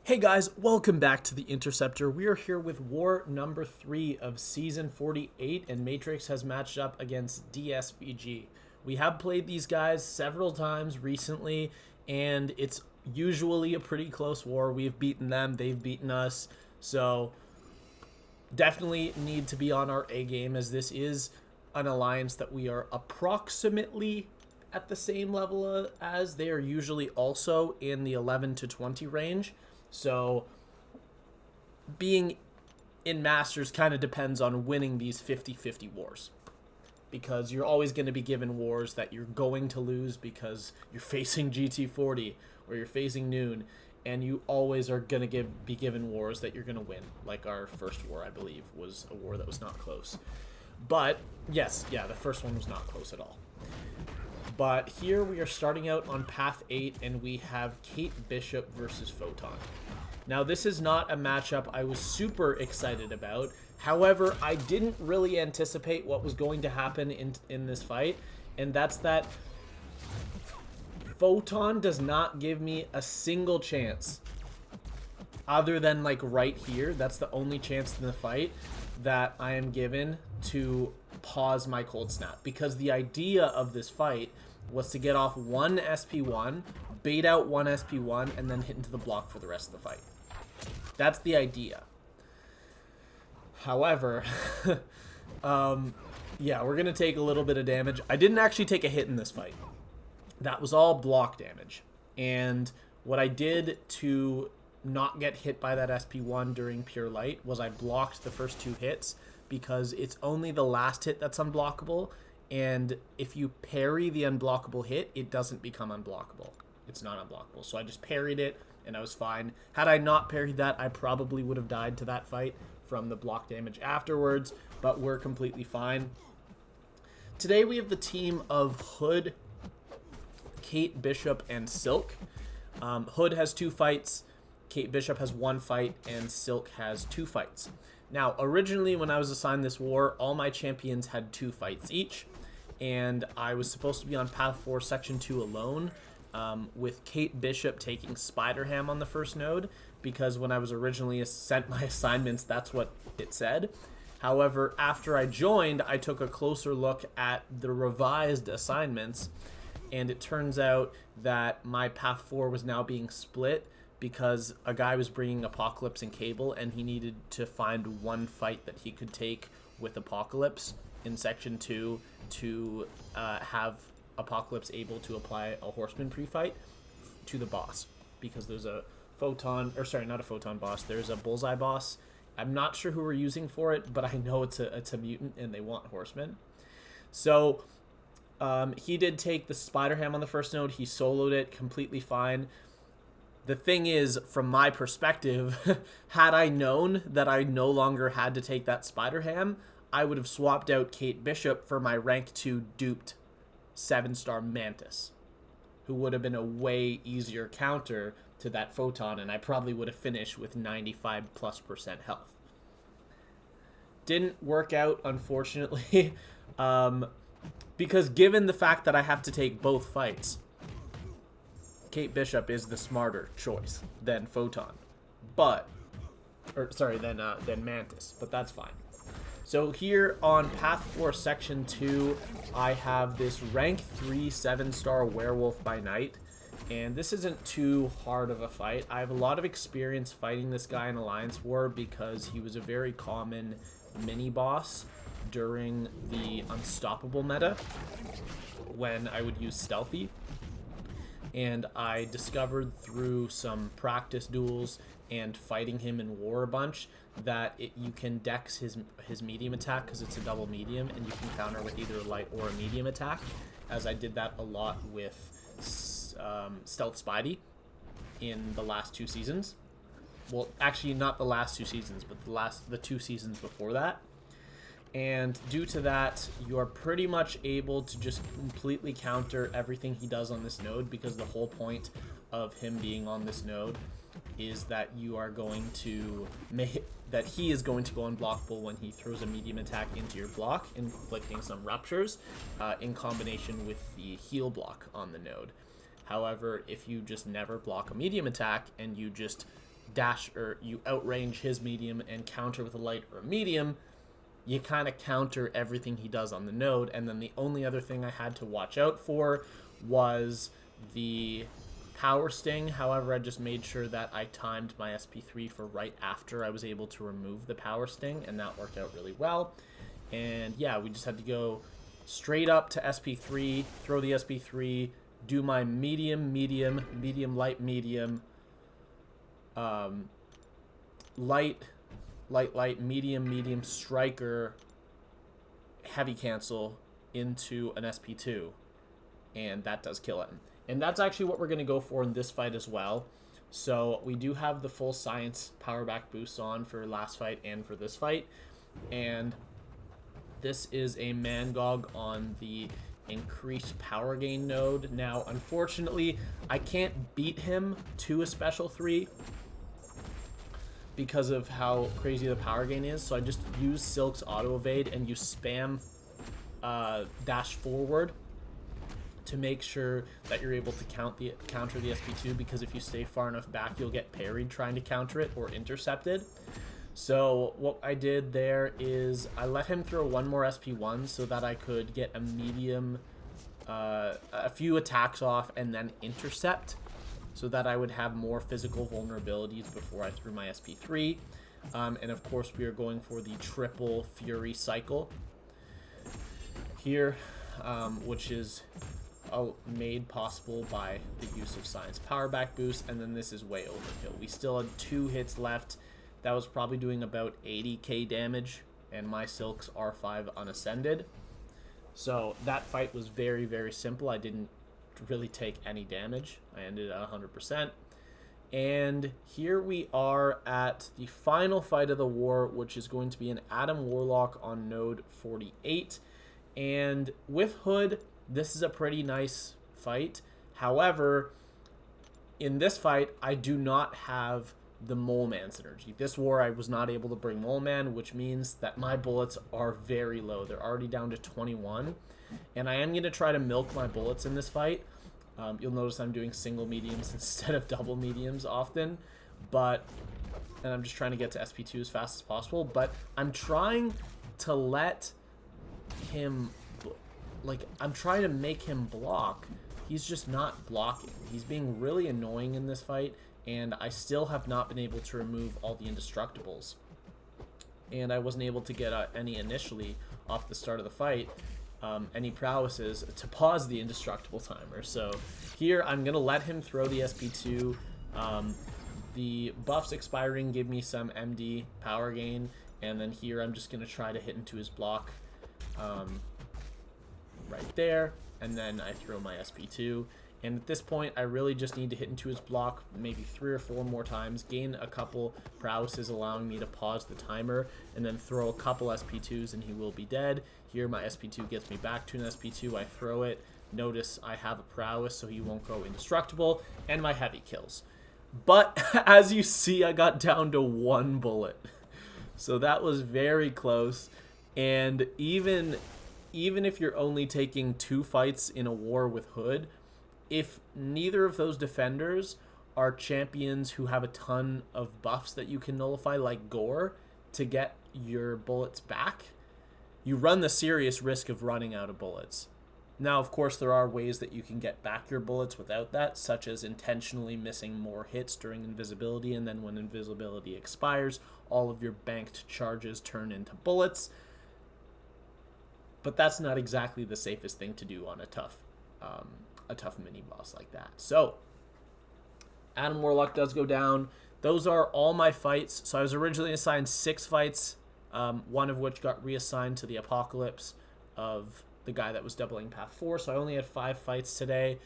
Hey guys, welcome back to the Interceptor. We are here with war number 3 of season 48, and Matrix has matched up against DSVG. We have played these guys several times recently, and it's usually a pretty close war. We've beaten them, they've beaten us, so definitely need to be on our A game, as this is an alliance that we are approximately at the same level as. They are usually also in the 11 to 20 range. So being in Masters kind of depends on winning these 50-50 wars, because you're always going to be given wars that you're going to lose because you're facing GT40 or you're facing Noon, and you always are going to be given wars that you're going to win. Like our first war, I believe, was a war that was not close. But yes, yeah, the first one was not close at all. But here we are starting out on Path 8, and we have Kate Bishop versus Photon. Now, this is not a matchup I was super excited about. However, I didn't really anticipate what was going to happen in this fight, and that's that Photon does not give me a single chance other than, like, right here. That's the only chance in the fight that I am given to pause my cold snap, because the idea of this fight was to get off one SP1, bait out one SP1, and then hit into the block for the rest of the fight. That's the idea. However, yeah, we're gonna take a little bit of damage. I didn't actually take a hit in this fight. That was all block damage. And what I did to not get hit by that SP1 during Pure Light was I blocked the first 2 hits, because it's only the last hit that's unblockable, and if you parry the unblockable hit, it doesn't become unblockable. It's not unblockable. So I just parried it, and I was fine. Had I not parried that, I probably would have died to that fight from the block damage afterwards, but we're completely fine. Today we have the team of Hood, Kate Bishop, and Silk. Hood has 2 fights, Kate Bishop has 1 fight, and Silk has 2 fights. Now, originally when I was assigned this war, all my champions had 2 fights each, and I was supposed to be on Path 4 Section 2 alone, with Kate Bishop taking Spider-Ham on the first node, because when I was originally sent my assignments, that's what it said. However, after I joined, I took a closer look at the revised assignments, and it turns out that my Path 4 was now being split, because a guy was bringing Apocalypse and Cable, and he needed to find 1 fight that he could take with Apocalypse in Section 2 to have Apocalypse able to apply a Horseman pre-fight to the boss, because there's a Photon, or sorry, not a Photon boss, there's a Bullseye boss. I'm not sure who we're using for it, but I know it's a mutant, and they want Horseman. So he did take the Spider-Ham on the first node. He soloed it completely fine. The thing is, from my perspective, had I known that I no longer had to take that Spider-Ham, I would have swapped out Kate Bishop for my rank 2 duped 7-star Mantis, who would have been a way easier counter to that Photon, and I probably would have finished with 95+% health. Didn't work out, unfortunately, because given the fact that I have to take both fights, Kate Bishop is the smarter choice than Photon, than Mantis, but that's fine. So here on Path 4 Section 2, I have this rank 3 7-star Werewolf by Night, and this isn't too hard of a fight. I have a lot of experience fighting this guy in Alliance War, because he was a very common mini-boss during the Unstoppable meta when I would use Stealthy. And I discovered through some practice duels and fighting him in war a bunch that you can dex his medium attack, because it's a double medium, and you can counter with either a light or a medium attack, as I did that a lot with Stealth Spidey in the last 2 seasons. Well, actually not the last 2 seasons, but the 2 seasons before that. And due to that, you are pretty much able to just completely counter everything he does on this node, because the whole point of him being on this node is that you are going to that he is going to go unblockable when he throws a medium attack into your block, inflicting some ruptures in combination with the heal block on the node. However, if you just never block a medium attack and you just dash or you outrange his medium and counter with a light or a medium, you kind of counter everything he does on the node. And then the only other thing I had to watch out for was the power sting. However, I just made sure that I timed my SP3 for right after I was able to remove the power sting, and that worked out really well. And yeah, we just had to go straight up to SP3, throw the SP3, do my medium, medium, medium, light, medium, light, light, light, medium, medium, striker, heavy cancel into an SP2, and that does kill it. And that's actually what we're going to go for in this fight as well. So we do have the full science power back boost on for last fight and for this fight, and this is a Mangog on the increased power gain node. Now, unfortunately, I can't beat him to a special 3 because of how crazy the power gain is. So I just use Silk's auto evade and you spam dash forward to make sure that you're able to counter the SP2, because if you stay far enough back, you'll get parried trying to counter it or intercepted. So what I did there is I let him throw one more SP1 so that I could get a medium, a few attacks off and then intercept, so that I would have more physical vulnerabilities before I threw my SP3. And of course we are going for the triple Fury cycle here, which is made possible by the use of Science Power Back Boost, and then this is way overkill. We still had 2 hits left. That was probably doing about 80k damage, and my Silks are 5 unascended. So that fight was very, very simple. I didn't really take any damage. I ended at 100%. And here we are at the final fight of the war, which is going to be an Adam Warlock on node 48. And with Hood, this is a pretty nice fight. However, in this fight, I do not have the Moleman synergy. This war, I was not able to bring Moleman, which means that my bullets are very low. They're already down to 21. And I am going to try to milk my bullets in this fight. You'll notice I'm doing single mediums instead of double mediums often. And I'm just trying to get to SP2 as fast as possible. But I'm trying to let him... I'm trying to make him block. He's just not blocking. He's being really annoying in this fight, and I still have not been able to remove all the indestructibles. And I wasn't able to get any initially off the start of the fight, any prowesses to pause the indestructible timer. So here I'm going to let him throw the SP2. The buffs expiring give me some MD power gain, and then here I'm just going to try to hit into his block. Right there, and then I throw my SP2, and at this point I really just need to hit into his block maybe 3 or 4 more times, gain a couple prowesses allowing me to pause the timer, and then throw a couple SP2s and he will be dead. Here my SP2 gets me back to an SP2, I throw it, notice I have a prowess so he won't go indestructible, and my heavy kills. But as you see, I got down to 1 bullet, so that was very close. And even if you're only taking 2 fights in a war with Hood, if neither of those defenders are champions who have a ton of buffs that you can nullify, like Gore, to get your bullets back, you run the serious risk of running out of bullets. Now, of course, there are ways that you can get back your bullets without that, such as intentionally missing more hits during invisibility, and then when invisibility expires, all of your banked charges turn into bullets. But that's not exactly the safest thing to do on a tough mini boss like that. So Adam Warlock does go down. Those are all my fights. So I was originally assigned 6 fights, one of which got reassigned to the Apocalypse of the guy that was doubling Path 4. So I only had 5 fights today.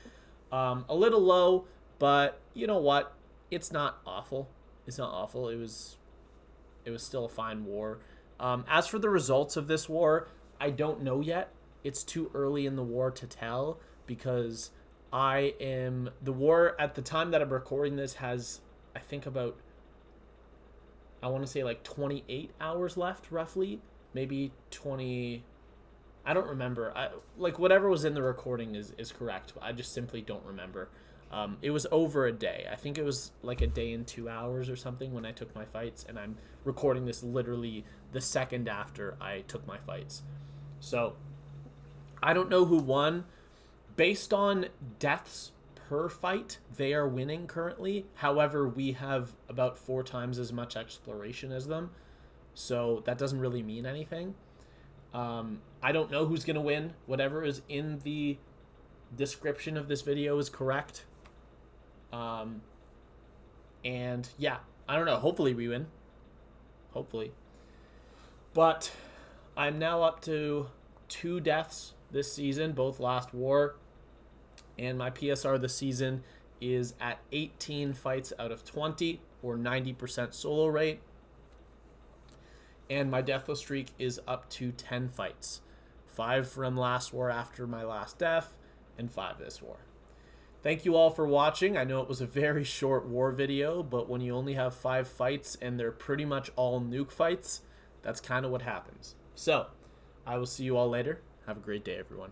A little low, but you know what? It's not awful. It's not awful. It was still a fine war. As for the results of this war, I don't know yet. It's too early in the war to tell, because the war at the time that I'm recording this has, I think, about, I want to say like 28 hours left, roughly. Maybe 20, I don't remember. Like whatever was in the recording is correct. I just simply don't remember. It was over a day. I think it was like a day and 2 hours or something when I took my fights, and I'm recording this literally the second after I took my fights. So I don't know who won. Based on deaths per fight, they are winning currently. However, we have about 4 times as much exploration as them, so that doesn't really mean anything. I don't know who's going to win. Whatever is in the description of this video is correct. And yeah, I don't know. Hopefully we win. Hopefully. But I'm now up to 2 deaths this season, both last war. And my PSR this season is at 18 fights out of 20, or 90% solo rate. And my deathless streak is up to 10 fights. 5 from last war after my last death, and 5 this war. Thank you all for watching. I know it was a very short war video, but when you only have 5 fights and they're pretty much all nuke fights, that's kind of what happens. So, I will see you all later. Have a great day, everyone.